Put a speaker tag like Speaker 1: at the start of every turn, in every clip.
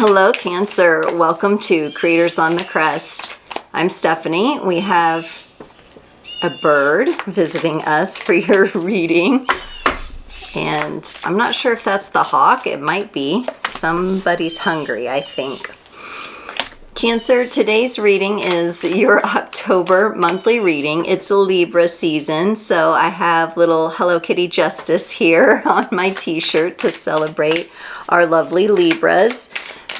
Speaker 1: Hello, Cancer. Welcome to Creators on the Crest. I'm Stephanie. We have a bird visiting us for your reading. And I'm not sure if that's the hawk. It might be. Somebody's hungry, I think. Cancer, today's reading is your October monthly reading. It's a Libra season, so I have little Hello Kitty Justice here on my t-shirt to celebrate our lovely Libras.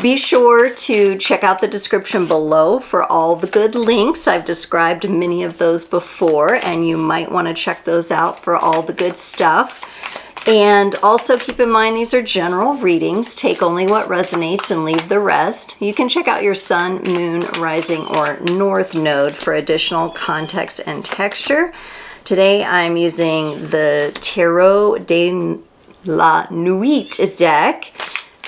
Speaker 1: Be sure to check out the description below for all the good links. I've described many of those before, and you might want to check those out for all the good stuff. And also keep in mind, these are general readings. Take only what resonates and leave the rest. You can check out your sun, moon, rising, or north node for additional context and texture. Today I'm using the Tarot de la Nuit deck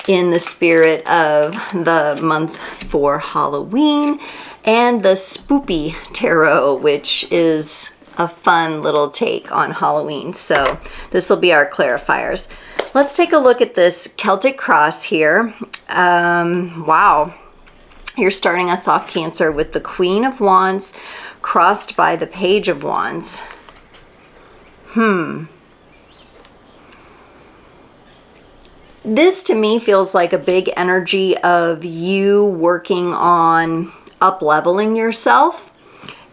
Speaker 1: in the spirit of the month for Halloween, and the Spoopy Tarot, which is a fun little take on Halloween. So this will be our clarifiers. Let's take a look at this Celtic cross here. Wow. You're starting us off, Cancer, with the Queen of Wands crossed by the Page of Wands. This to me feels like a big energy of you working on up-leveling yourself.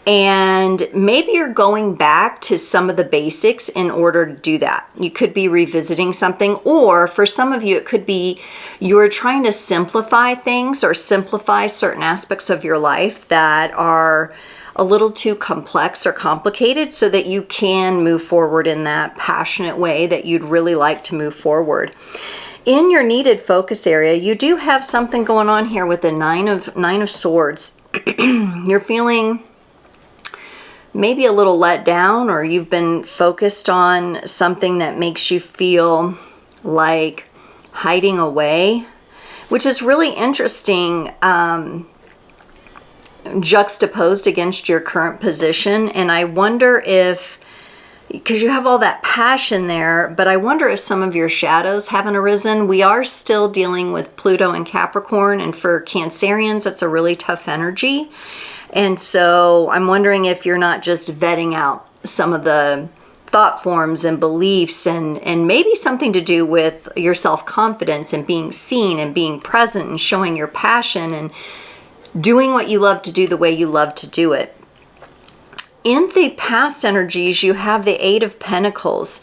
Speaker 1: And maybe you're going back to some of the basics in order to do that. You could be revisiting something, or for some of you, it could be you're trying to simplify things or simplify certain aspects of your life that are a little too complex or complicated so that you can move forward in that passionate way that you'd really like to move forward. In your needed focus area, you do have something going on here with the Nine of Swords. You're feeling maybe a little let down, or you've been focused on something that makes you feel like hiding away, which is really interesting, juxtaposed against your current position. And I wonder if, because you have all that passion there, but I wonder if some of your shadows haven't arisen. We are still dealing with Pluto and Capricorn, and for Cancerians, that's a really tough energy. And so I'm wondering if you're not just vetting out some of the thought forms and beliefs, and maybe something to do with your self-confidence and being seen and being present and showing your passion and doing what you love to do the way you love to do it. In the past energies, you have the Eight of Pentacles.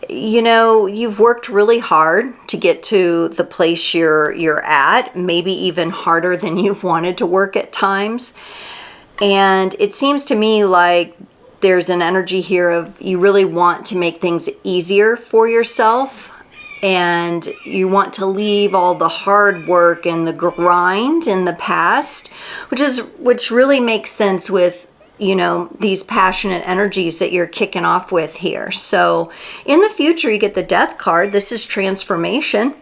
Speaker 1: You know, you've worked really hard to get to the place you're at, maybe even harder than you've wanted to work at times. And it seems to me like there's an energy here of you really want to make things easier for yourself, and you want to leave all the hard work and the grind in the past, which really makes sense with, you know, these passionate energies that you're kicking off with here. So in the future, you get the Death card. This is transformation.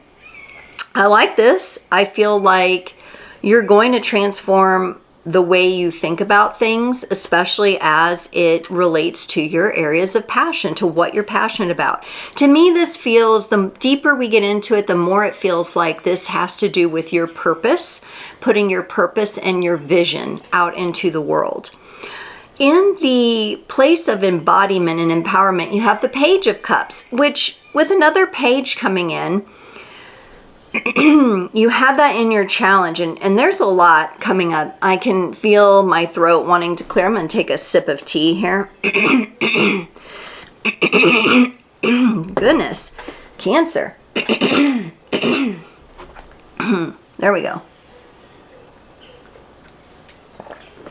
Speaker 1: I like this. I feel like you're going to transform the way you think about things, especially as it relates to your areas of passion, to what you're passionate about. To me, this feels, the deeper we get into it, the more it feels like this has to do with your purpose, putting your purpose and your vision out into the world. In the place of embodiment and empowerment, you have the Page of Cups, which with another page coming in, you had that in your challenge, and there's a lot coming up. I can feel my throat wanting to clear. I'm going to take a sip of tea here. Goodness, Cancer. There we go.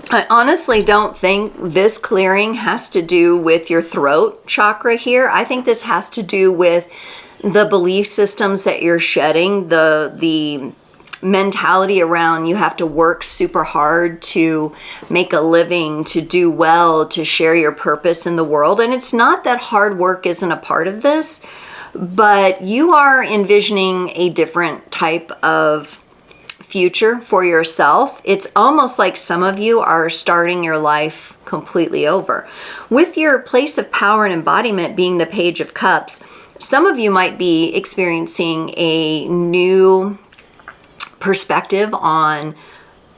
Speaker 1: I honestly don't think this clearing has to do with your throat chakra here. I think this has to do with the belief systems that you're shedding, the mentality around you have to work super hard to make a living, to do well, to share your purpose in the world. And it's not that hard work isn't a part of this, but you are envisioning a different type of future for yourself. It's almost like some of you are starting your life completely over. With your place of power and embodiment being the Page of Cups, some of you might be experiencing a new perspective on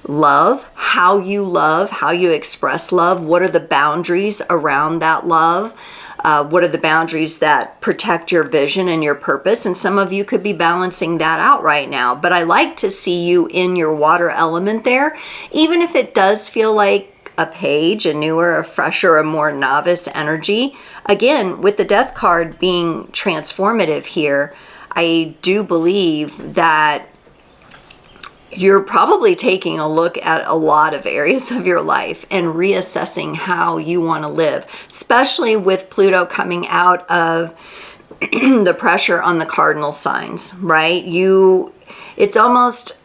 Speaker 1: love, how you express love, what are the boundaries around that love, what are the boundaries that protect your vision and your purpose. And some of you could be balancing that out right now, but I like to see you in your water element there, even if it does feel like a page, a newer, a fresher, a more novice energy. Again, with the Death card being transformative here, I do believe that you're probably taking a look at a lot of areas of your life and reassessing how you want to live, especially with Pluto coming out of the pressure on the cardinal signs, right? It's almost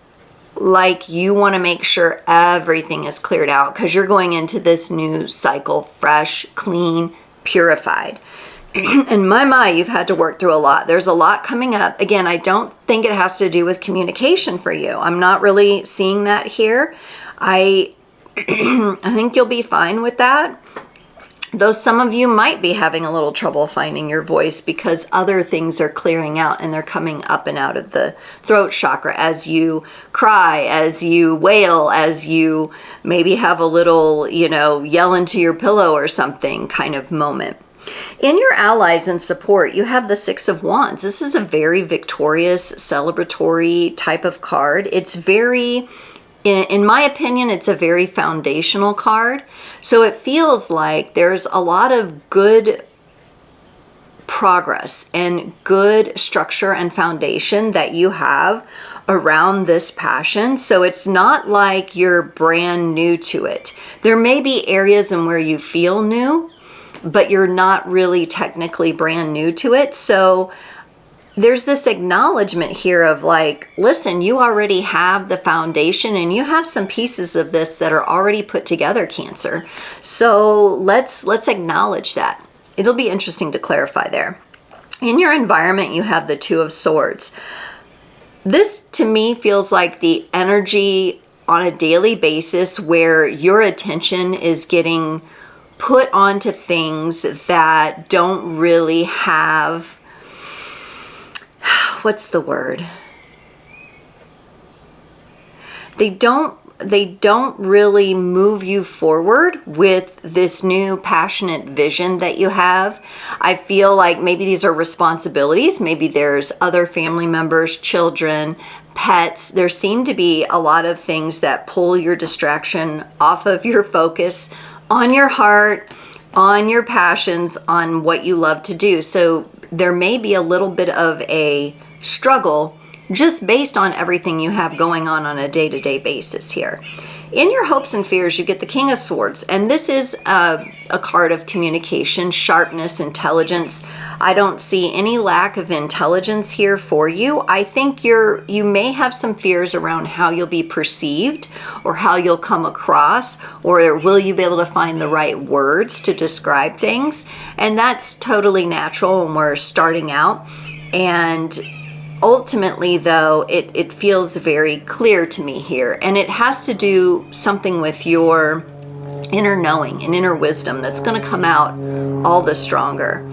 Speaker 1: like you want to make sure everything is cleared out because you're going into this new cycle fresh, clean, purified. And my, you've had to work through a lot. There's a lot coming up. Again, I don't think it has to do with communication for you. I'm not really seeing that here. I think you'll be fine with that. Though some of you might be having a little trouble finding your voice because other things are clearing out and they're coming up and out of the throat chakra as you cry, as you wail, as you maybe have a little, yell into your pillow or something kind of moment. In your allies and support, you have the Six of Wands. This is a very victorious, celebratory type of card. It's very, in my opinion, it's a very foundational card. So it feels like there's a lot of good progress and good structure and foundation that you have around this passion. So it's not like you're brand new to it. There may be areas in where you feel new, but you're not really technically brand new to it. So there's this acknowledgement here of like, listen, you already have the foundation and you have some pieces of this that are already put together, Cancer. So let's acknowledge that. It'll be interesting to clarify there. In your environment, you have the Two of Swords. This to me feels like the energy on a daily basis where your attention is getting put onto things that don't really have, what's the word? They don't really move you forward with this new passionate vision that you have. I feel like maybe these are responsibilities. Maybe there's other family members, children, pets. There seem to be a lot of things that pull your distraction off of your focus on your heart, on your passions, on what you love to do. So there may be a little bit of a struggle just based on everything you have going on a day-to-day basis here. In your hopes and fears, you get the King of Swords, and this is a card of communication, sharpness, intelligence. I don't see any lack of intelligence here for you. I think you may have some fears around how you'll be perceived or how you'll come across, or will you be able to find the right words to describe things? And that's totally natural when we're starting out. And ultimately, though, it feels very clear to me here, and it has to do something with your inner knowing and inner wisdom that's going to come out all the stronger.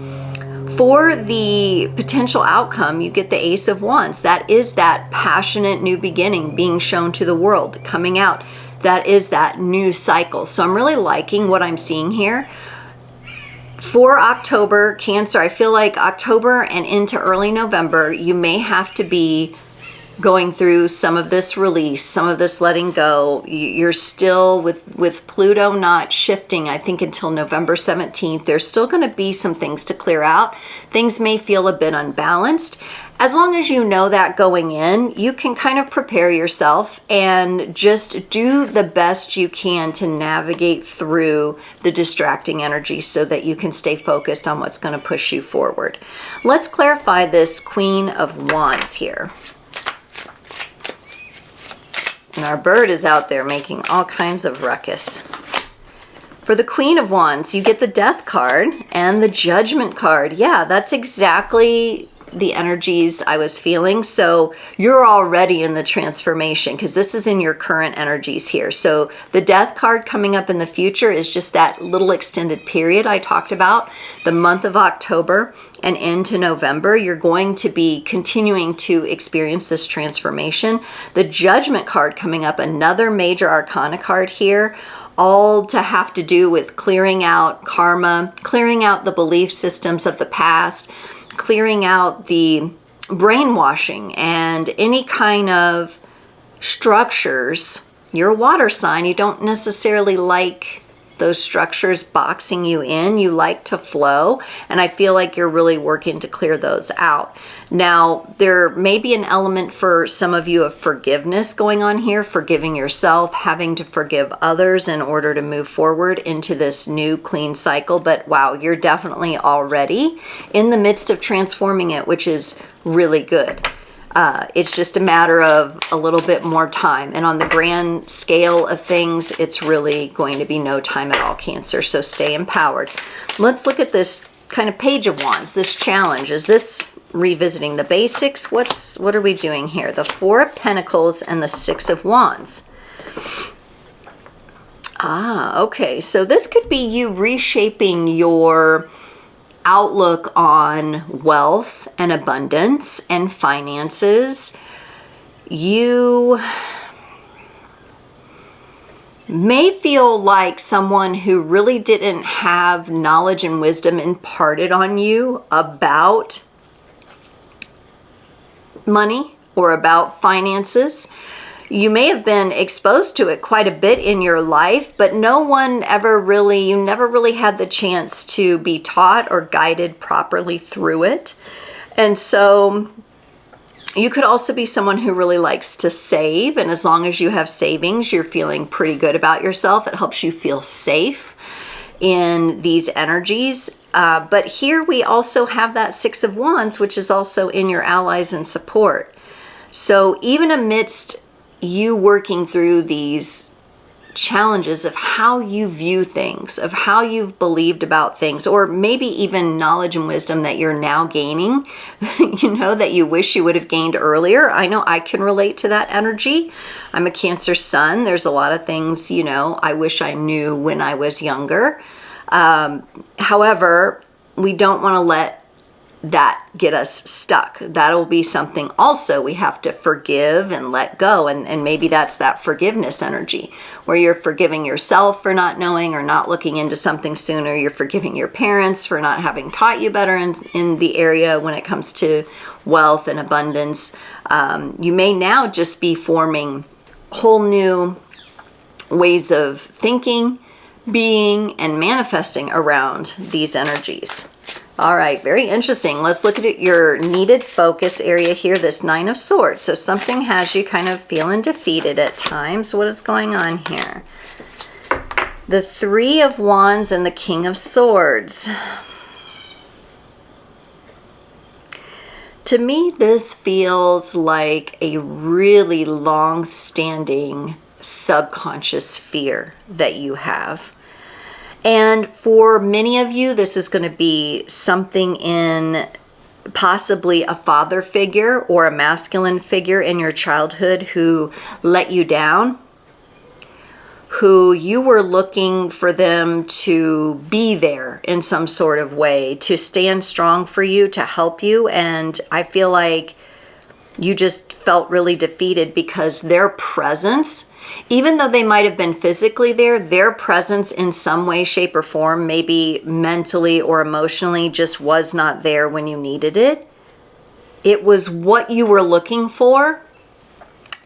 Speaker 1: For the potential outcome, you get the Ace of Wands. That is that passionate new beginning being shown to the world, coming out. That is that new cycle. So I'm really liking what I'm seeing here. For October, Cancer, I feel like October and into early November, you may have to be going through some of this release, some of this letting go. You're still with Pluto not shifting, I think, until November 17th. There's still going to be some things to clear out. Things may feel a bit unbalanced. As long as you know that going in, you can kind of prepare yourself and just do the best you can to navigate through the distracting energy so that you can stay focused on what's going to push you forward. Let's clarify this Queen of Wands here. And our bird is out there making all kinds of ruckus. For the Queen of Wands, you get the Death card and the Judgment card. Yeah, that's exactly the energies I was feeling. So you're already in the transformation because this is in your current energies here. So the Death card coming up in the future is just that little extended period I talked about, the month of October and into November. You're going to be continuing to experience this transformation. The Judgment card coming up, another major arcana card here, all to have to do with clearing out karma, clearing out the belief systems of the past, clearing out the brainwashing and any kind of structures. You're a water sign. You don't necessarily like those structures boxing you in. You like to flow, and I feel like you're really working to clear those out. Now, there may be an element for some of you of forgiveness going on here, forgiving yourself, having to forgive others in order to move forward into this new clean cycle. But wow, you're definitely already in the midst of transforming it, which is really good. It's just a matter of a little bit more time. And on the grand scale of things, it's really going to be no time at all, Cancer. So stay empowered. Let's look at this kind of Page of Wands, this challenge. Is this revisiting the basics? What are we doing here? The Four of Pentacles and the Six of Wands. Okay. So this could be you reshaping your outlook on wealth and abundance and finances. You may feel like someone who really didn't have knowledge and wisdom imparted on you about money or about finances. You may have been exposed to it quite a bit in your life, but you never really had the chance to be taught or guided properly through it. And so you could also be someone who really likes to save. And as long as you have savings, you're feeling pretty good about yourself. It helps you feel safe in these energies. But here we also have that Six of Wands, which is also in your allies and support. So even amidst you working through these challenges of how you view things, of how you've believed about things, or maybe even knowledge and wisdom that you're now gaining, that you wish you would have gained earlier. I know I can relate to that energy. I'm a Cancer sun. There's a lot of things, I wish I knew when I was younger. However, we don't want to let that get us stuck. That'll be something also we have to forgive and let go. And maybe that's that forgiveness energy where you're forgiving yourself for not knowing or not looking into something sooner. You're forgiving your parents for not having taught you better in the area when it comes to wealth and abundance. You may now just be forming whole new ways of thinking, being, and manifesting around these energies. All right, very interesting. Let's look at your needed focus area here, this Nine of Swords. So something has you kind of feeling defeated at times. What is going on here? The Three of Wands and the King of Swords. To me, this feels like a really long-standing subconscious fear that you have. And for many of you, this is going to be something in possibly a father figure or a masculine figure in your childhood who let you down, who you were looking for them to be there in some sort of way, to stand strong for you, to help you. And I feel like you just felt really defeated because their presence, even though they might have been physically there, their presence in some way, shape, or form, maybe mentally or emotionally, just was not there when you needed it. It was what you were looking for,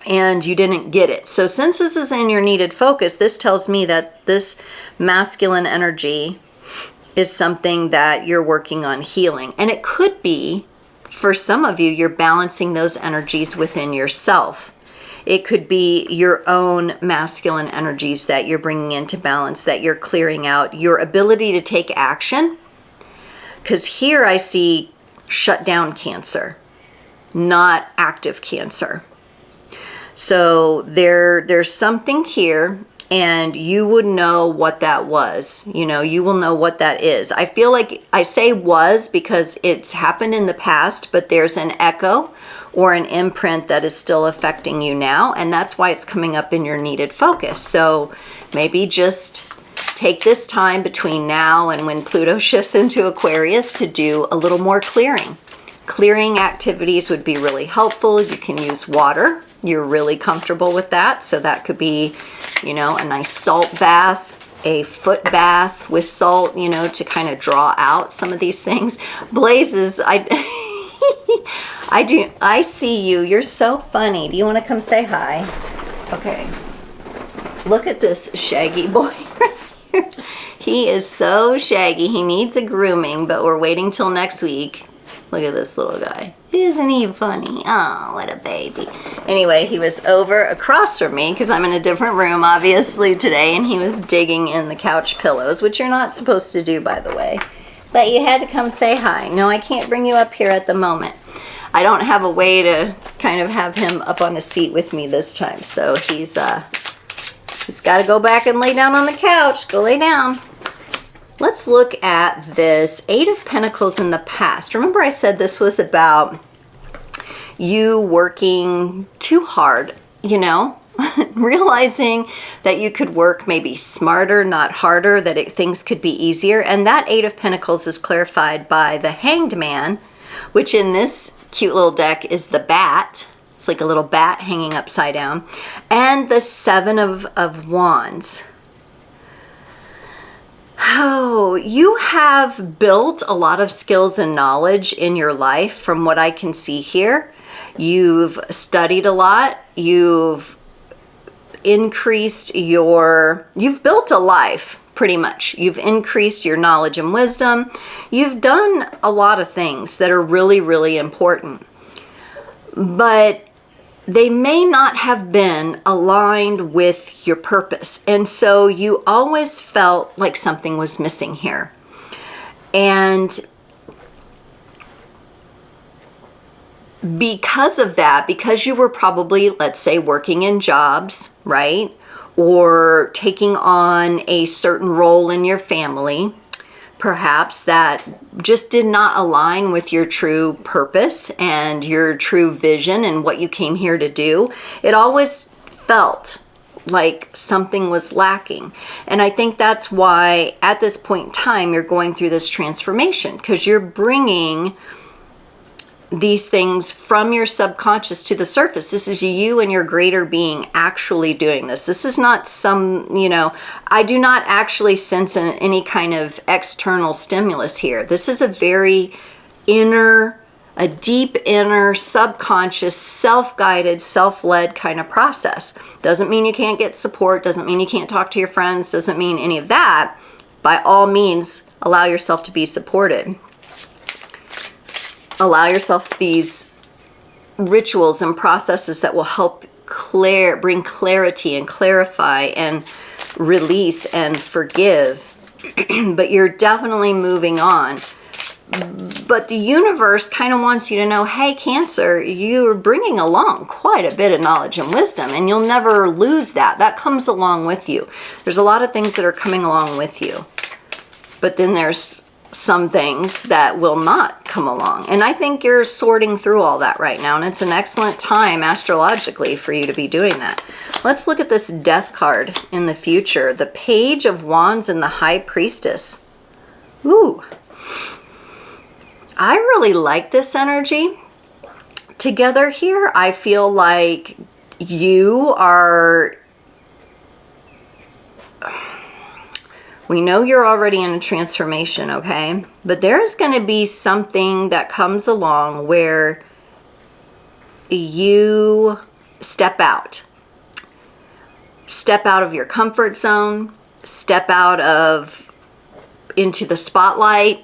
Speaker 1: and you didn't get it. So since this is in your needed focus, this tells me that this masculine energy is something that you're working on healing. And it could be, for some of you, you're balancing those energies within yourself. It could be your own masculine energies that you're bringing into balance, that you're clearing out, your ability to take action. Because here I see shut down Cancer, not active Cancer. So there's something here, and you would know what that was. You know, you will know what that is. I feel like I say was because it's happened in the past, but there's an echo or an imprint that is still affecting you now, and that's why it's coming up in your needed focus. So maybe just take this time between now and when Pluto shifts into Aquarius to do a little more clearing. Clearing activities would be really helpful. You can use water. You're really comfortable with that. So that could be, you know, a nice salt bath, a foot bath with salt, you know, to kind of draw out some of these things. Blazes, I see you. You're so funny. Do you want to come say hi? Okay. Look at this shaggy boy right here. He is so shaggy. He needs a grooming, but we're waiting till next week. Look at this little guy. Isn't he funny? Oh, what a baby. Anyway, he was over across from me because I'm in a different room, obviously, today, and he was digging in the couch pillows, which you're not supposed to do, by the way. But you had to come say hi. No, I can't bring you up here at the moment. I don't have a way to kind of have him up on a seat with me this time, so he's got to go back and lay down on the couch. Go lay down. Let's look at this Eight of Pentacles in the past. Remember I said this was about you working too hard, you know, realizing that you could work maybe smarter, not harder, that things could be easier. And that Eight of Pentacles is clarified by the Hanged Man, which in this cute little deck is the bat. It's like a little bat hanging upside down. And the Seven of Wands. Oh, you have built a lot of skills and knowledge in your life from what I can see here. You've studied a lot. You've increased you've built a life pretty much. You've increased your knowledge and wisdom. You've done a lot of things that are really, really important. But they may not have been aligned with your purpose. And so you always felt like something was missing here. And because of that, because you were probably, let's say, working in jobs, right? Or taking on a certain role in your family, perhaps that just did not align with your true purpose and your true vision and what you came here to do. It always felt like something was lacking. And I think that's why at this point in time, you're going through this transformation, because you're bringing these things from your subconscious to the surface. This is you and your greater being actually doing this. This is not some, you know, I do not actually sense any kind of external stimulus here. This is a very inner, a deep inner, subconscious, self-guided, self-led kind of process. Doesn't mean you can't get support, doesn't mean you can't talk to your friends, doesn't mean any of that. By all means, allow yourself to be supported. Allow yourself these rituals and processes that will help bring clarity and clarify and release and forgive. But you're definitely moving on. But the universe kind of wants you to know, hey, Cancer, you're bringing along quite a bit of knowledge and wisdom, and you'll never lose that. That comes along with you. There's a lot of things that are coming along with you. But then there's some things that will not come along. And I think you're sorting through all that right now, and it's an excellent time astrologically for you to be doing that. Let's look at this Death card in the future. The Page of Wands and the High Priestess. Ooh. I really like this energy together here. I feel like you are... We know you're already in a transformation, okay? But there's going to be something that comes along where you step out. Step out of your comfort zone. Step out into the spotlight,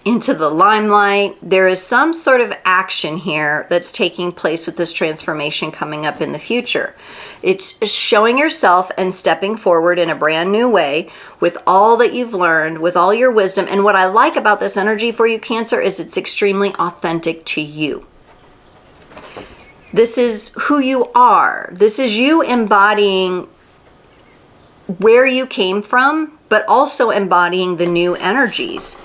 Speaker 1: into the limelight. There is some sort of action here that's taking place with this transformation coming up in the future. It's showing yourself and stepping forward in a brand new way with all that you've learned, with all your wisdom. And what I like about this energy for you, Cancer, is it's extremely authentic to you. This is who you are. This is you embodying where you came from, but also embodying the new energies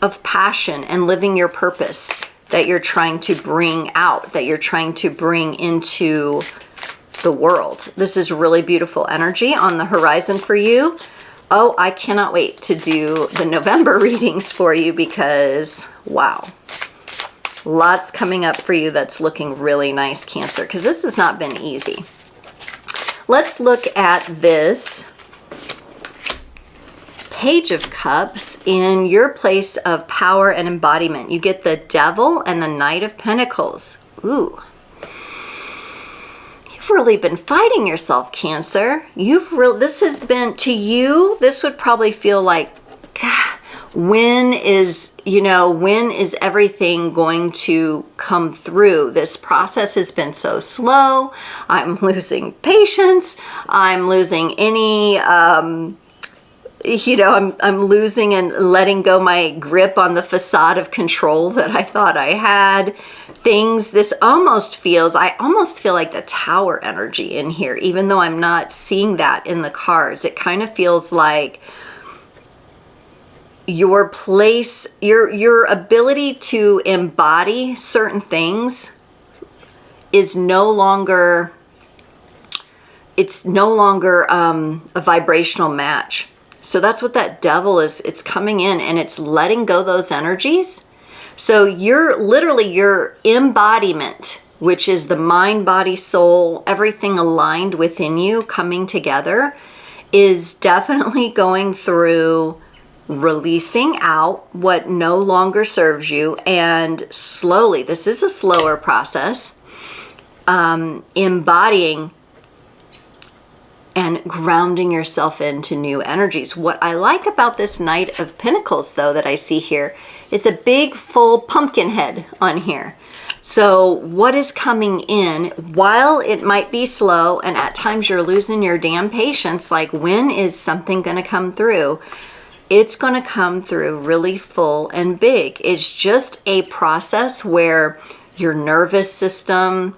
Speaker 1: of passion and living your purpose that you're trying to bring out, that you're trying to bring into the world. This is really beautiful energy on the horizon for you. Oh, I cannot wait to do the November readings for you because, wow, lots coming up for you that's looking really nice, Cancer, because this has not been easy. Let's look at this Page of Cups in your place of power and embodiment. You get the Devil and the Knight of Pentacles. Ooh. You've really been fighting yourself, Cancer. This has been, to you, this would probably feel like, God, when is everything going to come through? This process has been so slow. I'm losing patience. I'm losing any, I'm losing and letting go my grip on the facade of control that I thought I had. I almost feel like the Tower energy in here, even though I'm not seeing that in the cards. It kind of feels like your place, your ability to embody certain things is no longer, a vibrational match. So that's what that Devil is. It's coming in and it's letting go those energies. So you're literally your embodiment, which is the mind, body, soul, everything aligned within you coming together, is definitely going through releasing out what no longer serves you, and slowly, this is a slower process, embodying and grounding yourself into new energies. What I like about this Knight of Pentacles, though, that I see here, is a big full pumpkin head on here. So what is coming in, while it might be slow and at times you're losing your damn patience, like when is something going to come through? It's going to come through really full and big. It's just a process where your nervous system,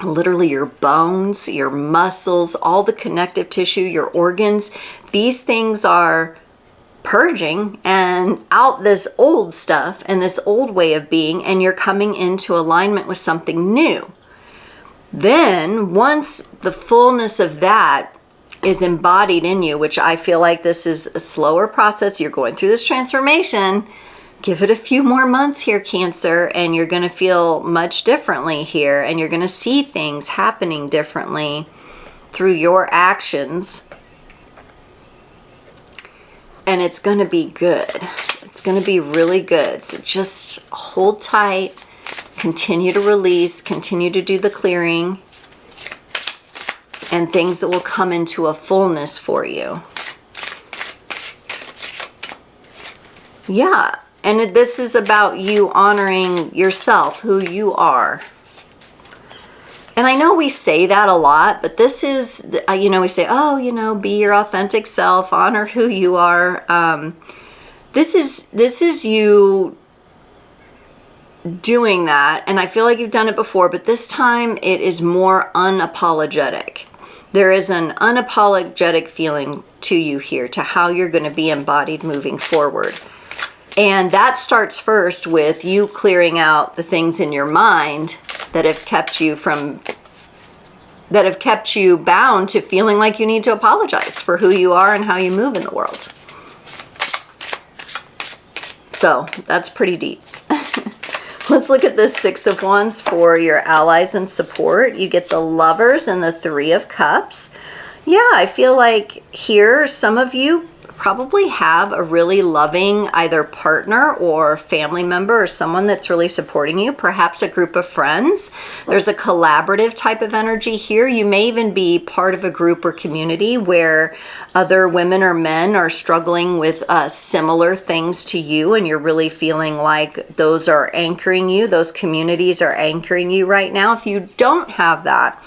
Speaker 1: literally your bones, your muscles, all the connective tissue, your organs, these things are purging and out this old stuff and this old way of being, and you're coming into alignment with something new. Then once the fullness of that is embodied in you, which I feel like this is a slower process, you're going through this transformation, give it a few more months here, Cancer, and you're going to feel much differently here, and you're going to see things happening differently through your actions. And it's going to be good. It's going to be really good. So just hold tight, continue to release, continue to do the clearing, and things that will come into a fullness for you. Yeah. And this is about you honoring yourself, who you are. And I know we say that a lot, but this is, we say, be your authentic self, honor who you are. This is you doing that. And I feel like you've done it before, but this time it is more unapologetic. There is an unapologetic feeling to you here, to how you're going to be embodied moving forward. And that starts first with you clearing out the things in your mind that have kept you bound to feeling like you need to apologize for who you are and how you move in the world. So that's pretty deep. Let's look at this Six of Wands for your allies and support. You get the Lovers and the Three of Cups. Yeah, I feel like here some of you probably have a really loving either partner or family member or someone that's really supporting you, perhaps a group of friends. There's a collaborative type of energy here. You may even be part of a group or community where other women or men are struggling with similar things to you, and you're really feeling like those are anchoring you, those communities are anchoring you right now. If you don't have that,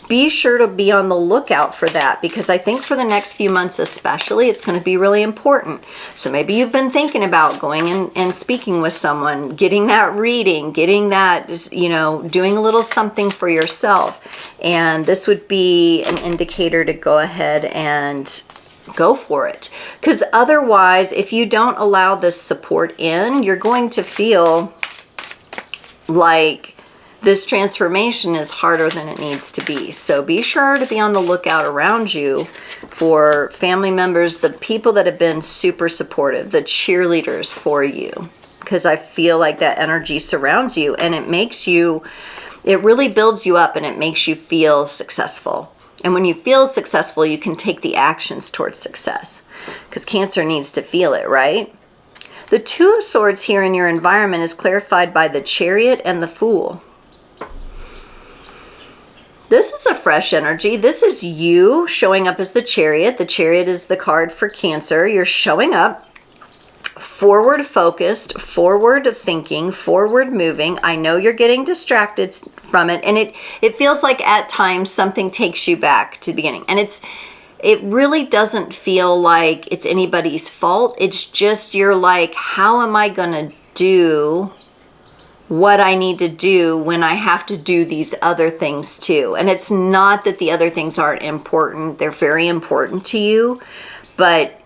Speaker 1: be sure to be on the lookout for that, because I think for the next few months especially, it's going to be really important. So maybe you've been thinking about going in and speaking with someone, getting that reading, getting that, doing a little something for yourself. And this would be an indicator to go ahead and go for it. Because otherwise, if you don't allow this support in, you're going to feel like this transformation is harder than it needs to be. So be sure to be on the lookout around you for family members, the people that have been super supportive, the cheerleaders for you, because I feel like that energy surrounds you, and it makes you, it really builds you up, and it makes you feel successful. And when you feel successful, you can take the actions towards success, because Cancer needs to feel it, right? The Two of Swords here in your environment is clarified by the Chariot and the Fool. This is a fresh energy. This is you showing up as the Chariot. The Chariot is the card for Cancer. You're showing up forward focused, forward thinking, forward moving. I know you're getting distracted from it, and it feels like at times something takes you back to the beginning. And it really doesn't feel like it's anybody's fault. It's just you're like, how am I going to do what I need to do when I have to do these other things too? And it's not that the other things aren't important. They're very important to you, but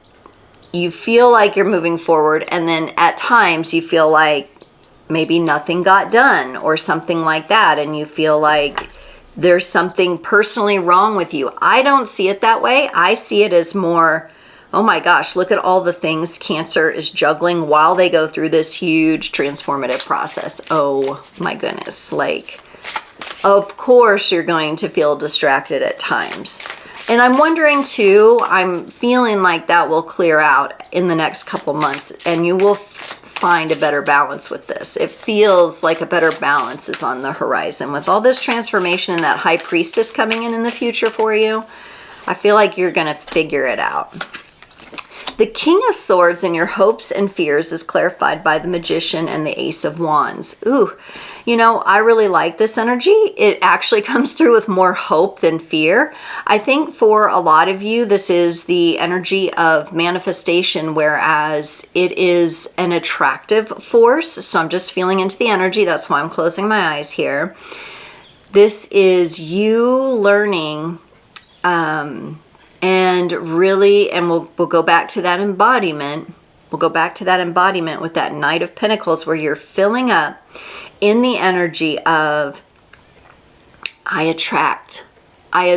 Speaker 1: you feel like you're moving forward, and then at times you feel like maybe nothing got done or something like that, and you feel like there's something personally wrong with you. I don't see it that way. I see it as more, oh my gosh, look at all the things Cancer is juggling while they go through this huge transformative process. Oh my goodness. Like, of course you're going to feel distracted at times. And I'm wondering too, I'm feeling like that will clear out in the next couple months, and you will find a better balance with this. It feels like a better balance is on the horizon. With all this transformation and that High Priestess coming in the future for you, I feel like you're going to figure it out. The King of Swords in your hopes and fears is clarified by the Magician and the Ace of Wands. Ooh, you know, I really like this energy. It actually comes through with more hope than fear. I think for a lot of you, this is the energy of manifestation, whereas it is an attractive force. So I'm just feeling into the energy. That's why I'm closing my eyes here. This is you learning, and really, and we'll go back to that embodiment. We'll go back to that embodiment with that Knight of Pentacles, where you're filling up in the energy of, I attract. I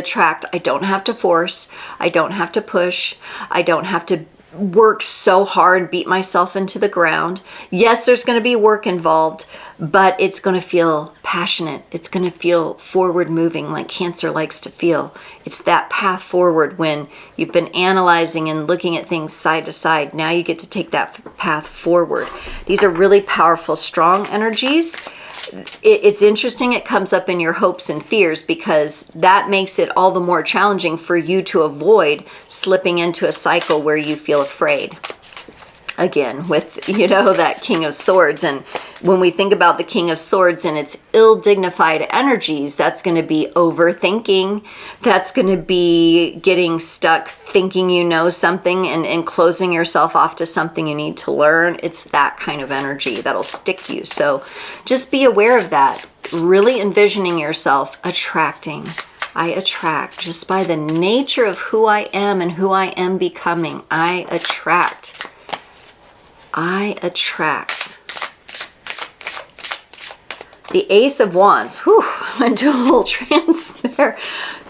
Speaker 1: don't have to force. I don't have to push. I don't have to work so hard, beat myself into the ground. Yes, there's going to be work involved, but it's going to feel passionate. It's going to feel forward moving, like Cancer likes to feel. It's that path forward when you've been analyzing and looking at things side to side. Now you get to take that path forward. These are really powerful, strong energies. It's interesting it comes up in your hopes and fears, because that makes it all the more challenging for you to avoid slipping into a cycle where you feel afraid. Again, with, you know, that King of Swords. And when we think about the King of Swords and its ill-dignified energies, that's going to be overthinking. That's going to be getting stuck thinking you know something and closing yourself off to something you need to learn. It's that kind of energy that'll stick you. So just be aware of that. Really envisioning yourself attracting. I attract just by the nature of who I am and who I am becoming. I attract. I attract. The Ace of Wands. Whew, I went to a little trance there.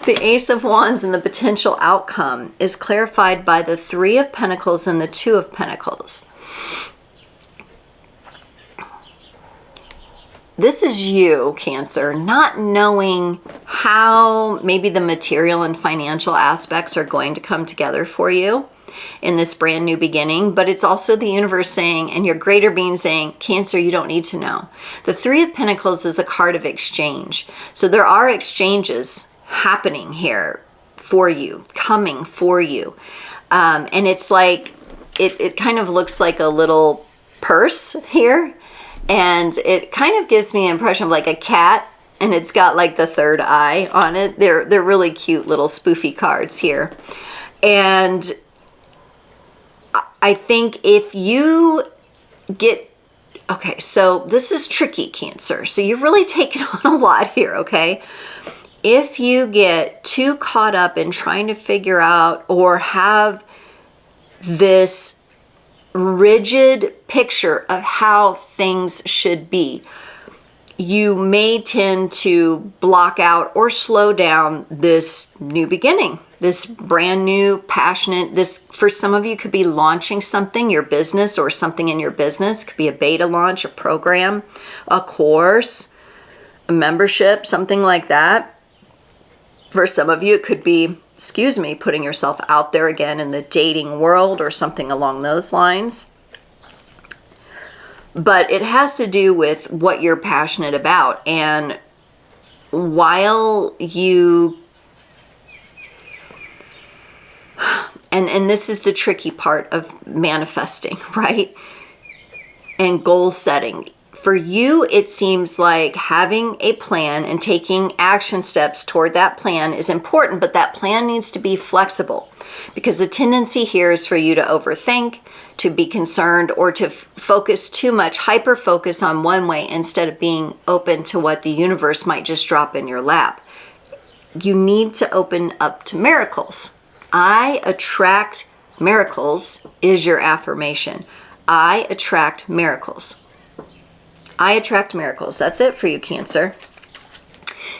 Speaker 1: The Ace of Wands and the potential outcome is clarified by the Three of Pentacles and the Two of Pentacles. This is you, Cancer, not knowing how maybe the material and financial aspects are going to come together for you in this brand new beginning, but it's also the universe saying, and your greater being saying, Cancer, you don't need to know. The Three of Pentacles is a card of exchange. So there are exchanges happening here for you, coming for you. And it's like, it kind of looks like a little purse here. And it kind of gives me the impression of like a cat, and it's got like the third eye on it. They're really cute little spoofy cards here. And I think if you get, okay, so this is tricky, Cancer. So you've really taken on a lot here, okay? if you get too caught up in trying to figure out or have this rigid picture of how things should be, you may tend to block out or slow down this new beginning, this brand new, passionate, this for some of you could be launching something, your business or something in your business. It could be a beta launch, a program, a course, a membership, something like that. For some of you, it could be, putting yourself out there again in the dating world or something along those lines. But it has to do with what you're passionate about. And while you, and this is the tricky part of manifesting, right? And goal setting. For you, it seems like having a plan and taking action steps toward that plan is important, but that plan needs to be flexible, because the tendency here is for you to overthink, to be concerned, or to focus too much, hyper focus on one way instead of being open to what the universe might just drop in your lap. You need to open up to miracles. I attract miracles is your affirmation. I attract miracles. I attract miracles. That's it for you, Cancer.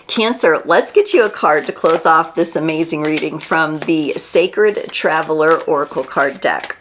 Speaker 1: Cancer, let's get you a card to close off this amazing reading from the Sacred Traveler Oracle card deck.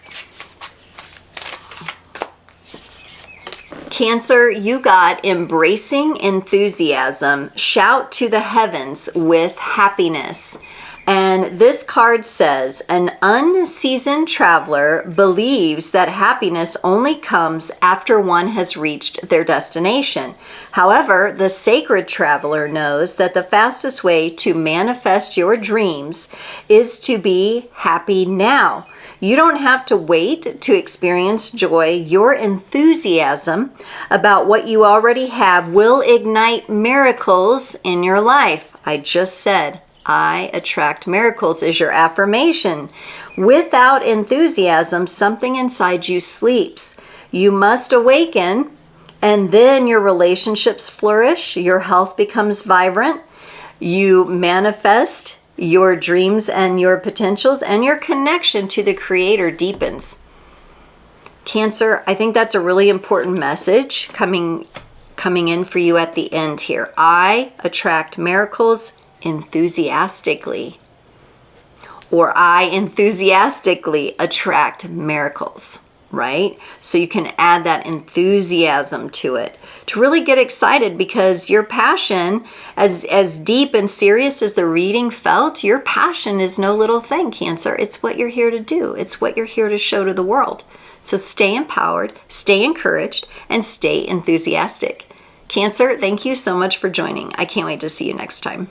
Speaker 1: Cancer, you got embracing enthusiasm. Shout to the heavens with happiness. And this card says, an unseasoned traveler believes that happiness only comes after one has reached their destination. However, the sacred traveler knows that the fastest way to manifest your dreams is to be happy now. You don't have to wait to experience joy. Your enthusiasm about what you already have will ignite miracles in your life. I just said, I attract miracles is your affirmation. Without enthusiasm, something inside you sleeps. You must awaken, and then your relationships flourish, your health becomes vibrant, you manifest your dreams and your potentials, and your connection to the Creator deepens. Cancer, I think that's a really important message coming in for you at the end here. I attract miracles enthusiastically, or I enthusiastically attract miracles, right? So you can add that enthusiasm to it to really get excited, because your passion, as deep and serious as the reading felt, your passion is no little thing, Cancer. It's what you're here to do. It's what you're here to show to the world. So stay empowered, stay encouraged, and stay enthusiastic. Cancer, thank you so much for joining. I can't wait to see you next time.